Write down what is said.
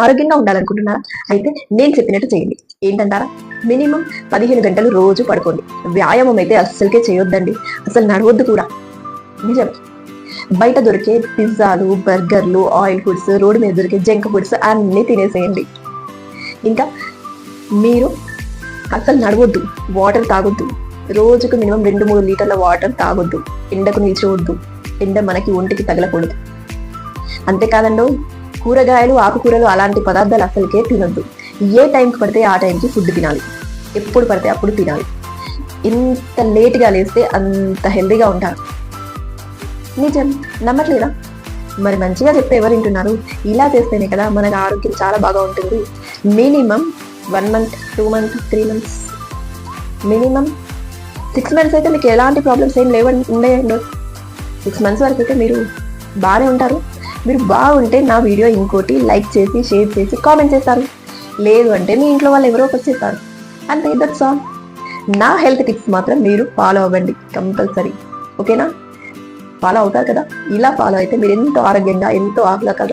ఆరోగ్యంగా ఉండాలనుకుంటున్నారా? అయితే నేను చెప్పినట్టు చేయండి. ఏంటంటారా? మినిమం 15 గంటలు రోజు పడుకోండి. వ్యాయామం అయితే అస్సలకే చేయొద్దండి. అసలు నడవద్దు కూడా. నిజం. బయట దొరికే పిజ్జాలు, బర్గర్లు, ఆయిల్ ఫుడ్స్, రోడ్డు మీద దొరికే జంక్ ఫుడ్స్ అన్నీ తినేసేయండి. ఇంకా మీరు అసలు నడవద్దు, వాటర్ తాగొద్దు. రోజుకు మినిమం 2-3 లీటర్ల వాటర్ తాగొద్దు. ఎండకు నిల్చోవద్దు. ఎండ మనకి ఒంటికి తగలకూడదు. అంతేకాదండి, కూరగాయలు, ఆకుకూరలు అలాంటి పదార్థాలు అసలుకే తినొద్దు. ఏ టైంకి పడితే ఆ టైంకి ఫుడ్ తినాలి. ఎప్పుడు పడితే అప్పుడు తినాలి. ఎంత లేట్గా లేస్తే అంత హెల్దీగా ఉంటారు. నిజం. నమ్మట్లేదా? మరి మంచిగా చెప్తే ఎవరు వింటున్నారు? ఇలా చేస్తేనే కదా మనకు ఆరోగ్యం చాలా బాగా ఉంటుంది. Minimum 1 month, 2 months, 3 months, minimum 6 months అయితే మీకు ఎలాంటి ప్రాబ్లమ్స్ ఏం ఉండేయండి. 6 months వరకు అయితే మీరు బాగానే ఉంటారు. మీరు బాగుంటే నా వీడియో ఇంకోటి లైక్ చేసి, షేర్ చేసి, కామెంట్ చేస్తారు. లేదు అంటే మీ ఇంట్లో వాళ్ళు ఎవరో ఒకటి చేస్తారు. అంతే, దట్స్ ఆల్. నా హెల్త్ టిప్స్ మాత్రం మీరు ఫాలో అవ్వండి కంపల్సరీ. ఓకేనా? ఫాలో అవుతారు కదా? ఇలా ఫాలో అయితే మీరు ఎంతో ఆరోగ్యంగా, ఎంతో ఆహ్లాదకరంగా